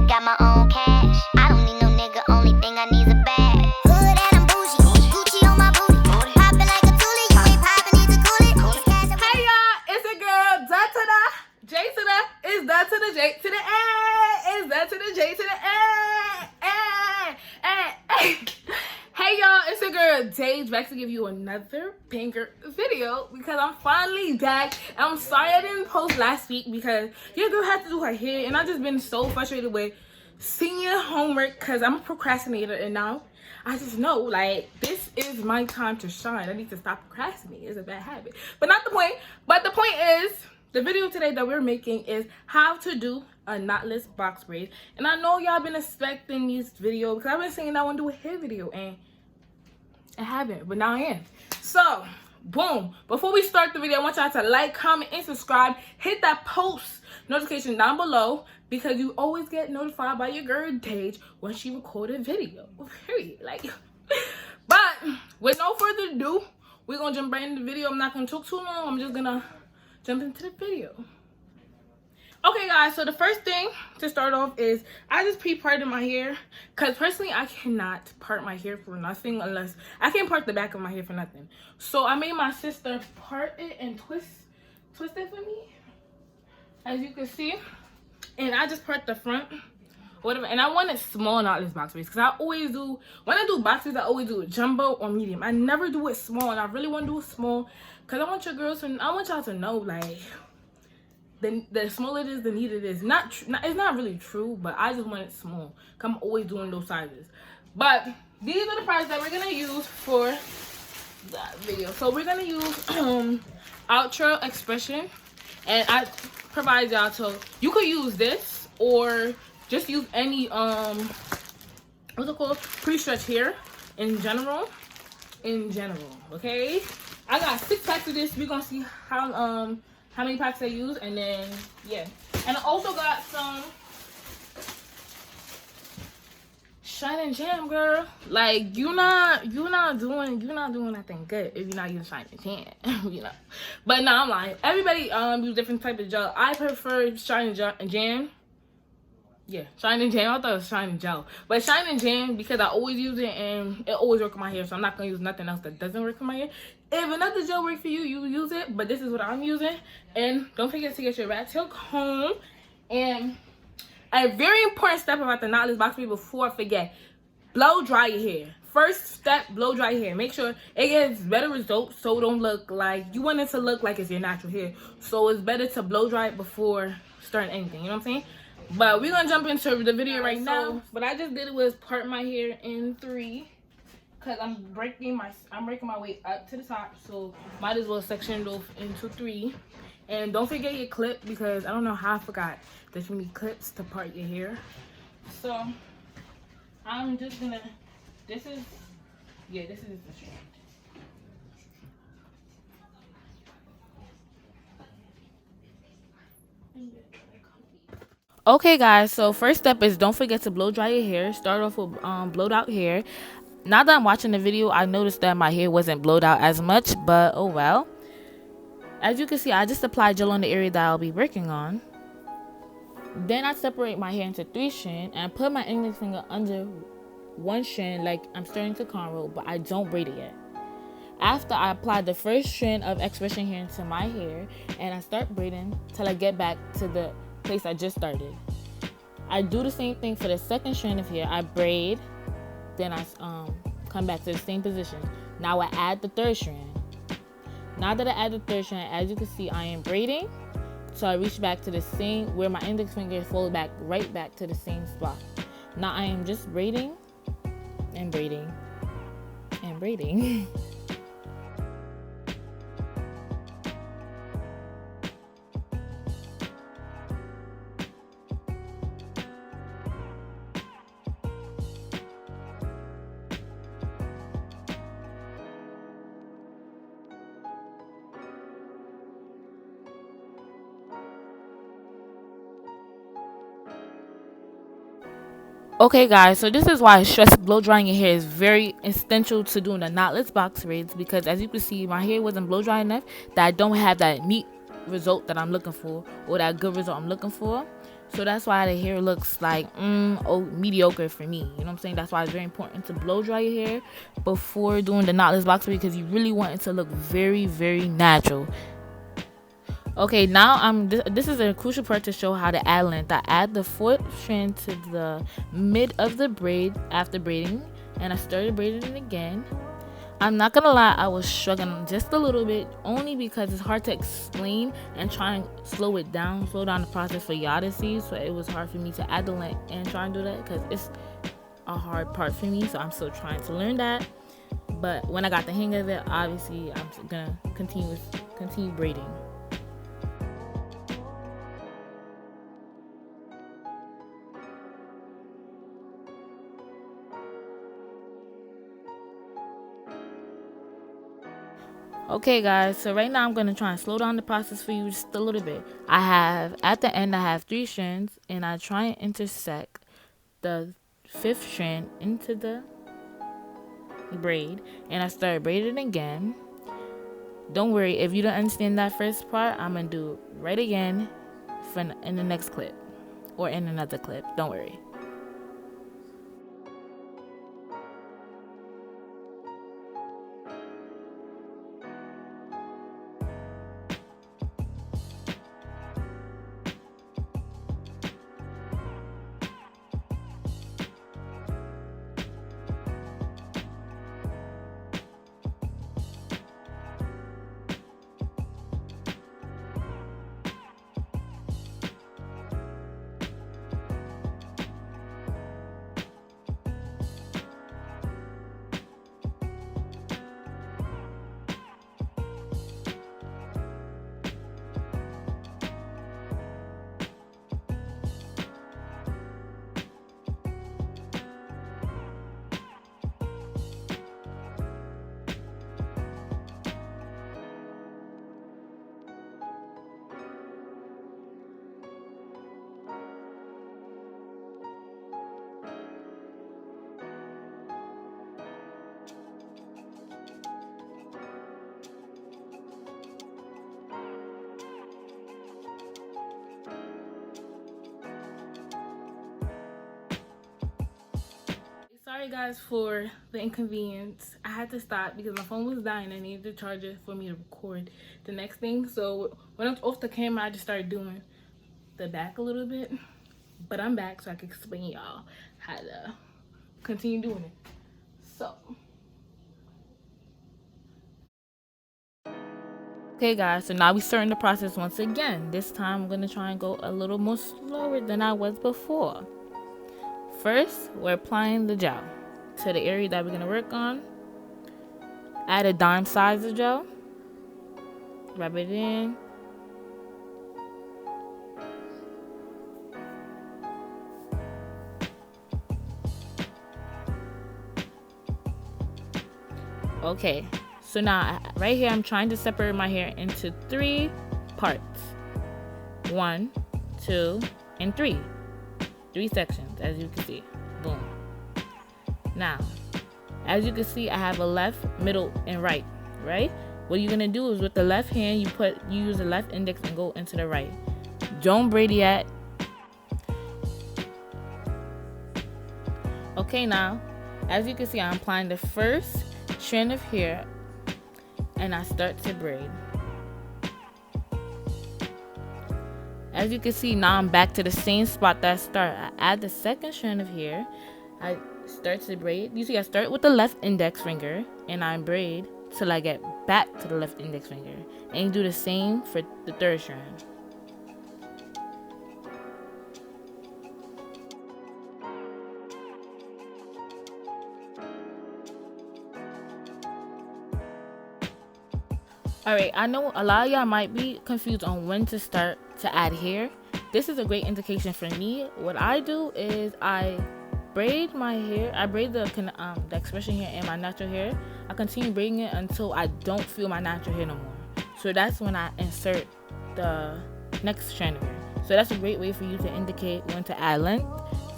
got my own cash. I don't need no nigga, only thing I need is a bag. Hood and I'm bougie, Gucci on my booty. Poppin' like a toolie, you ain't poppin', need to cool it. Hey y'all, it's a girl, da to the J to the, is da to the J to the A, is da to the J to the A. Hey y'all, it's your girl Dage back to give you another banger video because I'm finally back. And I'm sorry I didn't post last week because your girl had to do her hair and I just been so frustrated with senior homework because I'm a procrastinator and now I just know like this is my time to shine. I need to stop procrastinating. It's a bad habit. But not the point. But the point is the video today that we're making is how to do a knotless box braid. And I know y'all been expecting this video because I've been saying I want to do a hair video and I haven't, but now I am. So, boom. Before we start the video, I want y'all to like, comment, and subscribe. Hit that post notification down below because you always get notified by your girl Dage when she record a video. Period. Like, but with no further ado, we're gonna jump right into the video. I'm not gonna talk too long. I'm just gonna jump into the video. Okay guys, so the first thing to start off is I just pre-parted my hair because personally I cannot part my hair for nothing unless I can't part the back of my hair for nothing. So I made my sister part it and twist it for me, as you can see, and I just part the front whatever. And I wanted small knotless box braids because I always do, when I do box braids I always do it jumbo or medium. I never do it small, and I really want to do it small because I want your girls to, I want y'all to know like the smaller it is, the neater it is. It's not really true, but I just want it small. I'm always doing those sizes. But these are the products that we're gonna use for that video. So we're gonna use Outre X-pression, and I provide y'all to, you could use this or just use any what's it called, pre-stretch hair in general. Okay, I got 6 packs of this. We're gonna see how many packs I use, and then yeah. And I also got some Shine and Jam, girl. Like you're not doing nothing good if you're not using Shine and Jam, you know. But no, I'm lying. Everybody use different type of gel. I prefer Shine and Jam. Yeah, Shine and Jam. I thought it was Shine and Gel, but Shine and Jam because I always use it and it always works on my hair. So I'm not gonna use nothing else that doesn't work on my hair. If another gel works for you, you use it. But this is what I'm using. And don't forget to get your rat tail comb. And a very important step about the knotless box braid before I forget: blow dry your hair. First step, blow dry your hair. Make sure it gets better results, so it don't look like you want it to look like it's your natural hair. So it's better to blow dry it before starting anything. You know what I'm saying? But we're gonna jump into the video right now. What I just did was part my hair in 3 because I'm breaking my way up to the top, so might as well section it off into 3. And don't forget your clip because I don't know how I forgot that you need clips to part your hair. So I'm just gonna, this is the strand. Okay guys, so first step is don't forget to blow dry your hair. Start off with blowed out hair. Now that I'm watching the video, I noticed that my hair wasn't blowed out as much, but oh well. As you can see, I just applied gel on the area that I'll be working on. Then I separate my hair into 3 strands and put my index finger under 1 strand like I'm starting to cornrow, but I don't braid it yet. After I apply the first strand of X-pression hair into my hair, and I start braiding till I get back to the place I just started. I do the same thing for the second strand of hair. I braid, then I come back to the same position. Now I add the 3rd strand. Now that I add the 3rd strand, as you can see, I am braiding. So I reach back to the same, where my index finger folds back, right back to the same spot. Now I am just braiding and braiding and braiding. Okay guys, so this is why I stress blow drying your hair is very essential to doing the knotless box braids, because as you can see, my hair wasn't blow dry enough that I don't have that neat result that I'm looking for, or that good result I'm looking for. So that's why the hair looks like mediocre for me. You know what I'm saying? That's why it's very important to blow dry your hair before doing the knotless box braid, because you really want it to look very, very natural. Okay, now this is a crucial part to show how to add length. I add the fourth strand to the mid of the braid after braiding, and I started braiding it again. I'm not gonna lie, I was struggling just a little bit, only because it's hard to explain and try and slow down the process for y'all to see. So it was hard for me to add the length and try and do that, because it's a hard part for me. So I'm still trying to learn that. But when I got the hang of it, obviously I'm gonna continue braiding. Okay guys, so right now I'm going to try and slow down the process for you just a little bit. At the end I have 3 strands, and I try and intersect the 5th strand into the braid, and I start braiding again. Don't worry, if you don't understand that first part, I'm going to do it right again in the next clip or in another clip. Don't worry. Sorry guys for the inconvenience. I had to stop because my phone was dying. I needed the charger for me to record the next thing. So when I was off the camera, I just started doing the back a little bit. But I'm back so I can explain y'all how to continue doing it. So okay guys, so now we're starting the process once again. This time I'm gonna try and go a little more slower than I was before. First, we're applying the gel to the area that we're gonna work on. Add a dime size of gel. Rub it in. Okay, so now right here I'm trying to separate my hair into 3 parts. 1, 2, and 3. 3 sections, as you can see. Boom. Now, as you can see, I have a left, middle, and right. What you're gonna do is with the left hand, you use the left index and go into the right. Don't braid yet. Okay, now, as you can see, I'm applying the first strand of hair, and I start to braid. As you can see, now I'm back to the same spot that I started. I add the second strand of hair. I start to braid. You see, I start with the left index finger, and I braid till I get back to the left index finger. And you do the same for the third strand. Alright, I know a lot of y'all might be confused on when to start to add hair. This is a great indication for me. What I do is I braid my hair. I braid the expression hair and my natural hair. I continue braiding it until I don't feel my natural hair no more. So that's when I insert the next strand of hair. So that's a great way for you to indicate when to add length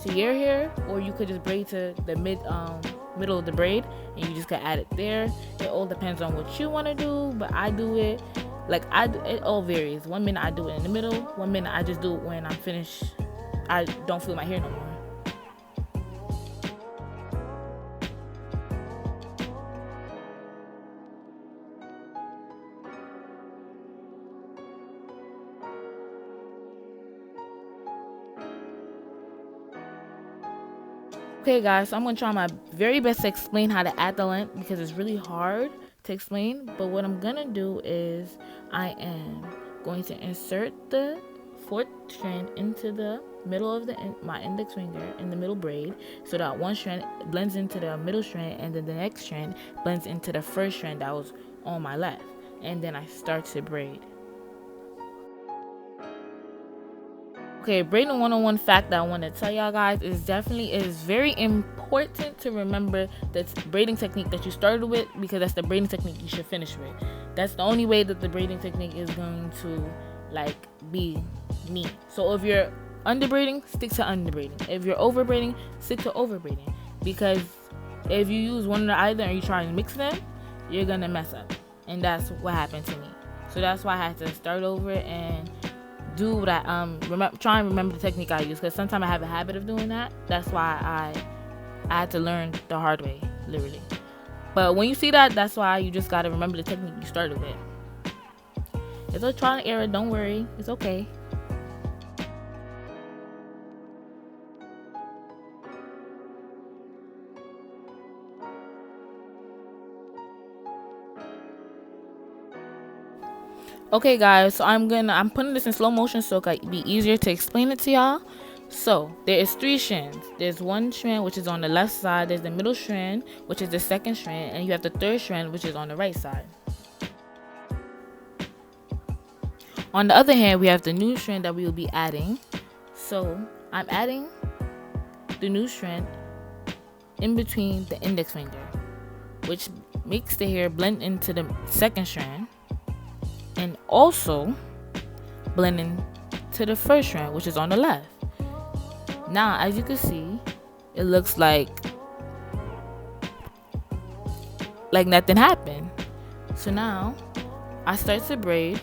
to your hair, or you could just braid to the middle of the braid and you just could add it there. It all depends on what you want to do, but I do it like it all varies. One minute I do it in the middle, one minute I just do it when I'm finished I don't feel my hair no more. Okay guys, so I'm going to try my very best to explain how to add the length because it's really hard to explain. But what I'm going to do is I am going to insert the fourth strand into the middle of my index finger in the middle braid, so that one strand blends into the middle strand and then the next strand blends into the first strand that was on my left, and then I start to braid. Okay, braiding 101 fact that I want to tell y'all guys is very important to remember the braiding technique that you started with, because that's the braiding technique you should finish with. That's the only way that the braiding technique is going to like be neat. So if you're under braiding, stick to under braiding. If you're over braiding, stick to over braiding, because if you use one or either and you try to mix them, you're gonna mess up, and that's what happened to me. So that's why I had to start over and do what I try and remember the technique I use, because sometimes I have a habit of doing that. That's why I had to learn the hard way, literally. But when you see that, that's why you just gotta remember the technique you started with. It's a trial and error, don't worry, it's okay. Okay guys, so I'm putting this in slow motion so it can be easier to explain it to y'all. So there is 3 strands. There's one strand which is on the left side, there's the middle strand which is the second strand, and you have the third strand which is on the right side. On the other hand, we have the new strand that we will be adding. So I'm adding the new strand in between the index finger, which makes the hair blend into the second strand, and also blending to the first strand, which is on the left. Now, as you can see, it looks like nothing happened. So now I start to braid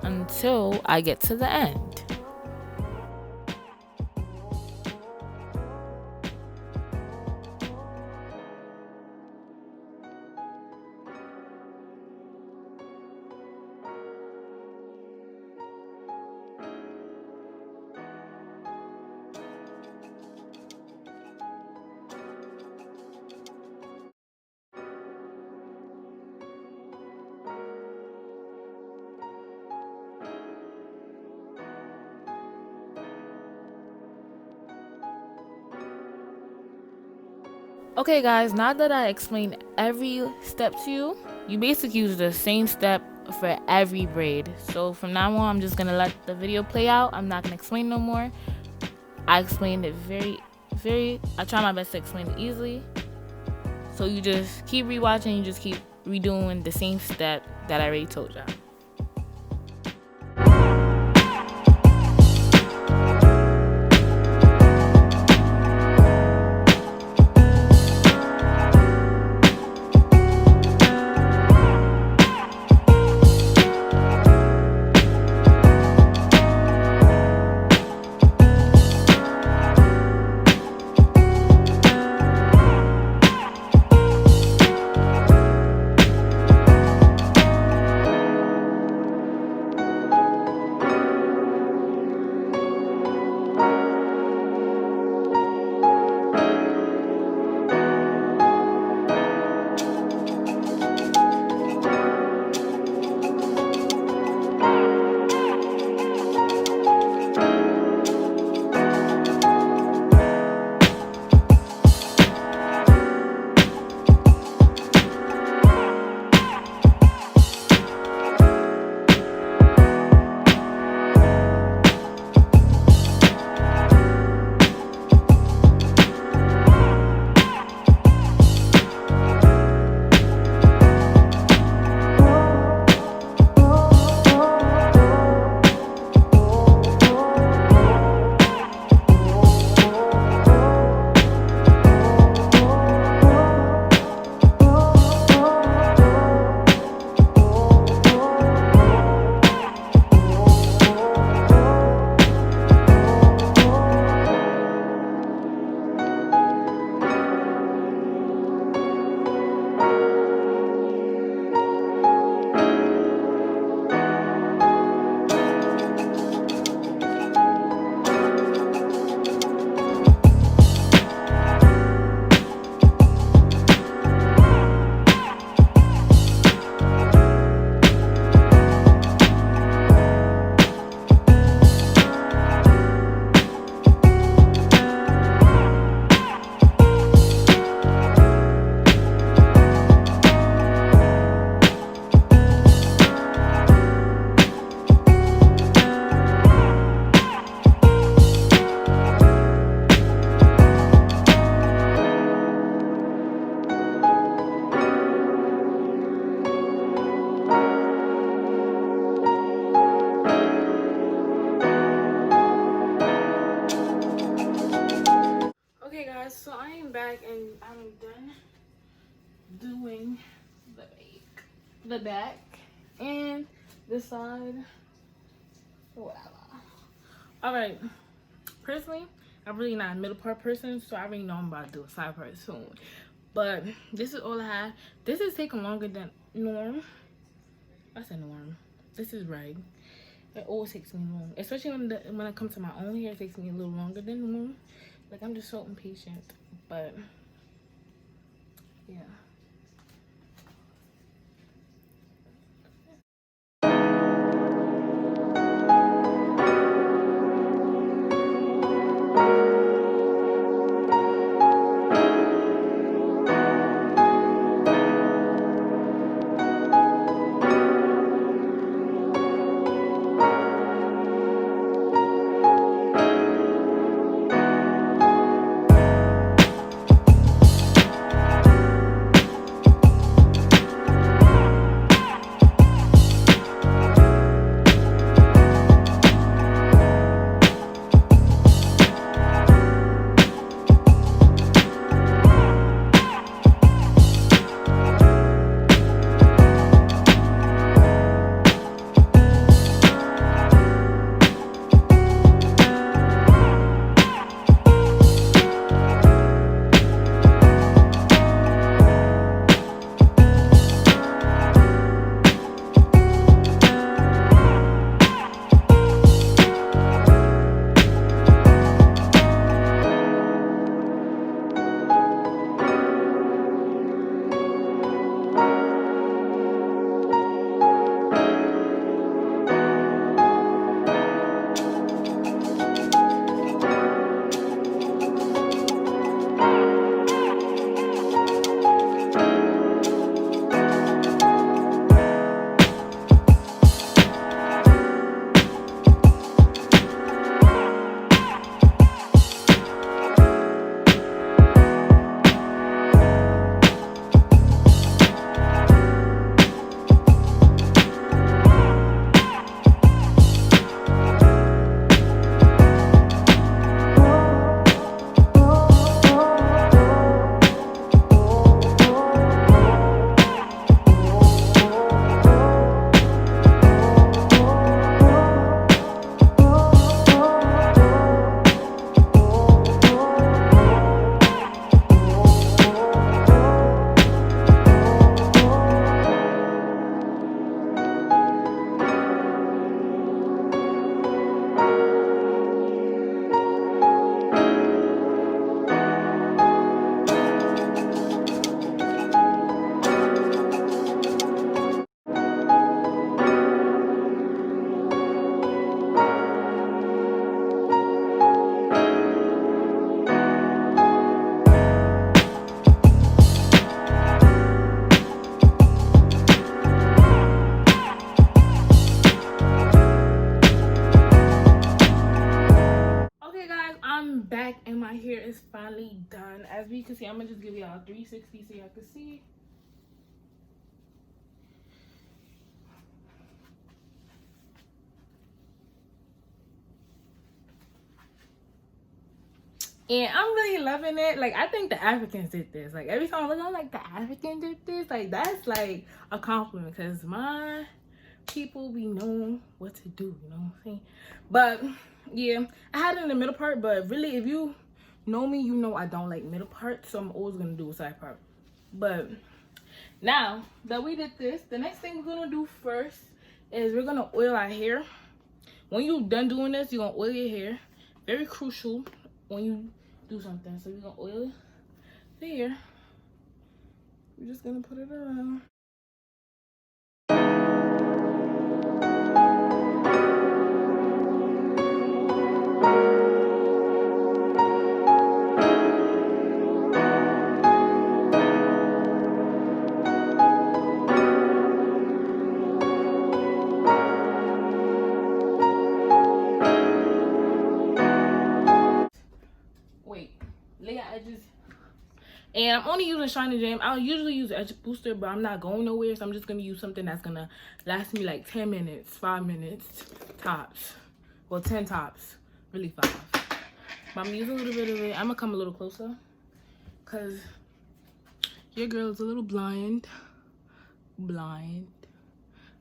until I get to the end. Okay guys, now that I explained every step to you, you basically use the same step for every braid. So from now on, I'm just gonna let the video play out. I'm not gonna explain no more. I explained it I try my best to explain it easily. So you just keep rewatching, you just keep redoing the same step that I already told y'all. back and I'm done doing the back and this side, whatever. All right, personally, I'm really not a middle part person, so I already know I'm about to do a side part soon. But this is all I have. This is taking longer than norm. I said norm. This is right. It always takes me long, especially when it comes to my own hair. It takes me a little longer than norm. Like, I'm just so impatient, but yeah. I'm back and my hair is finally done. As we can see, I'm gonna just give y'all a 360 so y'all can see. And I'm really loving it. Like, I think the Africans did this. Like, every time I look, I'm like, the Africans did this. Like, that's like a compliment, because my people be knowing what to do, you know what I'm saying? But yeah, I had it in the middle part, but really, if you know me, you know I don't like middle parts, so I'm always gonna do a side part. But now that we did this, the next thing we're gonna do first is we're gonna oil our hair. When you're done doing this, you're gonna oil your hair. Very crucial when you do something. So we're gonna oil the hair. We're just gonna put it around. Edges, and I'm only using Shine and Jam. I'll usually use edge booster, but I'm not going nowhere, so I'm just gonna use something that's gonna last me like 10 minutes, 5 minutes tops. Well, 10 tops, really 5. But I'm using a little bit of it. I'm gonna come a little closer because your girl's a little blind.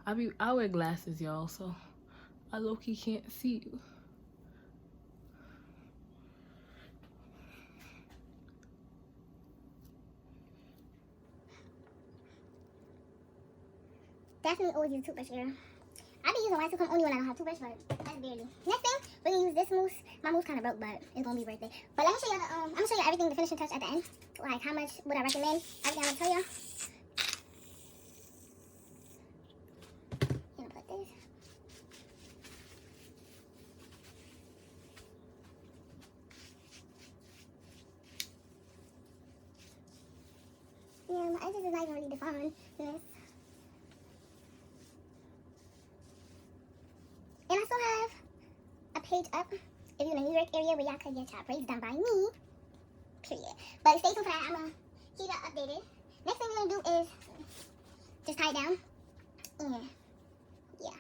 I wear glasses, y'all, so I low-key can't see you. Definitely always use a toothbrush, girl. I be using white toothbrush only when I don't have toothbrush, but that's barely. Next thing, we're gonna use this mousse. My mousse kind of broke, but it's gonna be worth it. But let me show you I'm gonna show you everything, the finishing touch at the end. Like how much would I recommend? Everything I'm gonna tell y'all. I'm gonna put this. Yeah, my edges is not even really defined. This. And I still have a page up if you're in the New York area where y'all could get your braids done by me. Period. But stay tuned for that. I'm going to keep that updated. Next thing we're going to do is just tie it down. And yeah.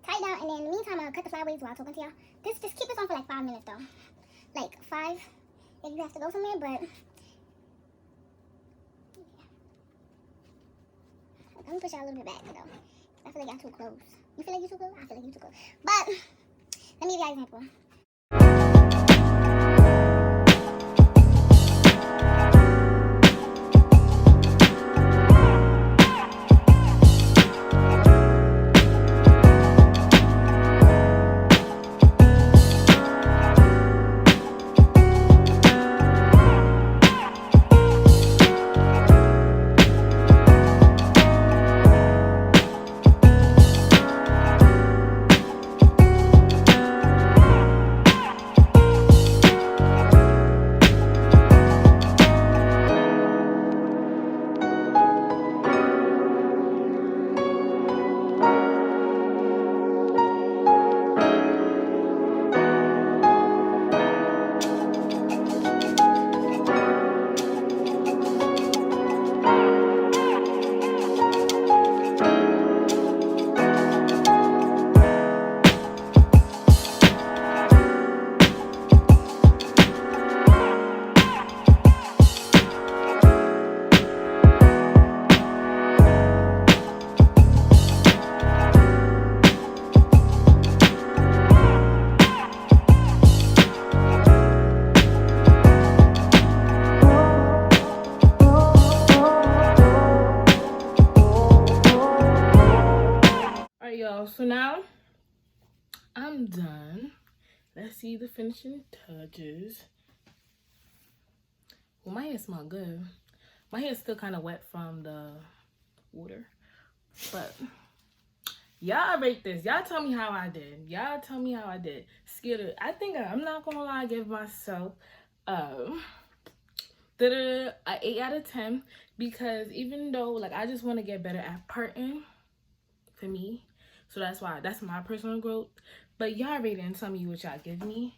Tie it down. And then in the meantime, I'm going to cut the flyaways while I'm talking to y'all. Just keep this on for like 5 minutes though. Like 5 if you have to go somewhere, but yeah. Let me push y'all a little bit back though. I feel like I'm too close. You feel like you're too close? I feel like you're too close. But let me give you guys an example. So now I'm done. Let's see the finishing touches. Well, my hair smells good. My hair is still kind of wet from the water, but y'all rate this. Y'all tell me how I did. Y'all tell me how I did. Scared. I think I'm not gonna lie. I give myself an 8 out of 10 because even though like I just want to get better at parting for me. So that's my personal growth. But y'all rate it and tell me what y'all give me.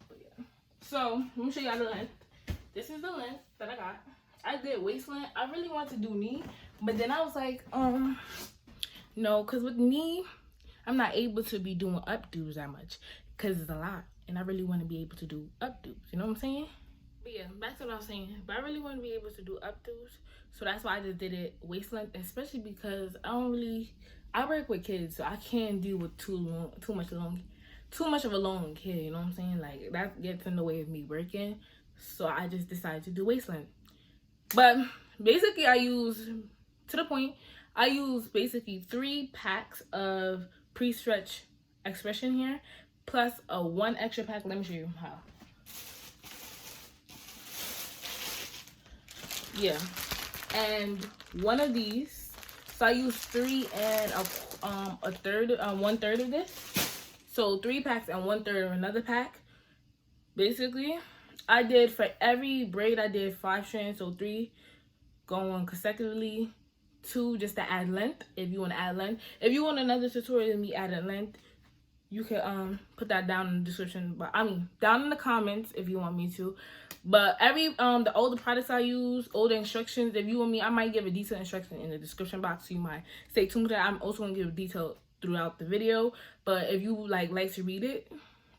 But yeah. So let me show y'all the length. This is the length that I got. I did waist length. I really wanted to do knee, but then I was like, no, because with knee, I'm not able to be doing updos that much because it's a lot, and I really want to be able to do updos. You know what I'm saying? But yeah, that's what I was saying. But I really want to be able to do updos, so that's why I just did it waist length, especially because I work with kids, so I can't deal with too much of a long kid. You know what I'm saying? Like that gets in the way of me working. So I just decided to do waist length. But basically, I use basically 3 packs of pre-stretch X-pression here, plus a 1 extra pack. Let me show you how. Yeah, and one of these. So I use 3 and a third, 1/3 of this. So 3 packs and 1/3 of another pack. Basically, I did for every braid I did 5 strands, so 3 going consecutively, 2 just to add length. If you want to add length, if you want another tutorial of me adding length, you can put that down in the description. But I mean down in the comments if you want me to. But the older products I use, older instructions, if you want me, I might give a detailed instruction in the description box, so you might stay tuned to that. I'm also gonna give a detail throughout the video, but if you like to read it,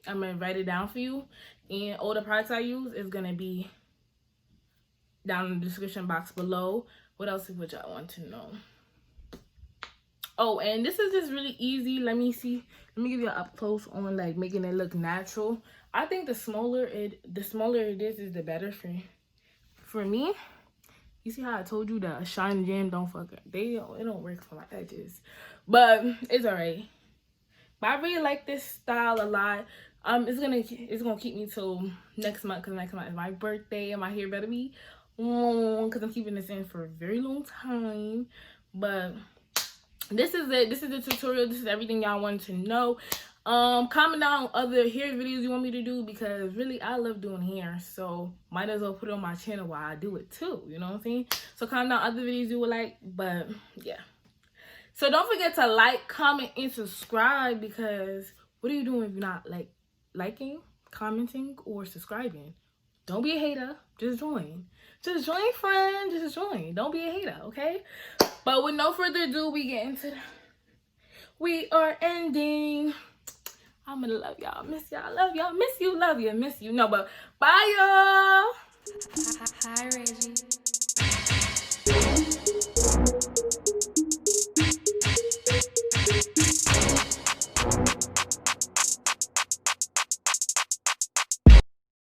I'm gonna write it down for you. And older products I use is gonna be down in the description box below. What else would y'all want to know? Oh, and this is just really easy. Let me give you an up close on like making it look natural. I think the smaller it is, the better for me. You see how I told you that a shine jam don't it don't work for my edges, but it's alright. But I really like this style a lot. It's gonna keep me till next month, because next month is my birthday and my hair better be long, because I'm keeping this in for a very long time. But this is it. This is the tutorial. This is everything y'all wanted to know. Comment down other hair videos you want me to do, because really I love doing hair, so might as well put it on my channel while I do it too, you know what I'm saying? So comment down other videos you would like. But yeah, so don't forget to like, comment, and subscribe, because what are you doing if you're not liking, commenting, or subscribing? Don't be a hater. Just join, friend. Just join. Don't be a hater, okay? But with no further ado, we are ending. I'm gonna love y'all, miss y'all, love y'all, miss you, love you, miss you. No, but bye, y'all. Hi, Reggie.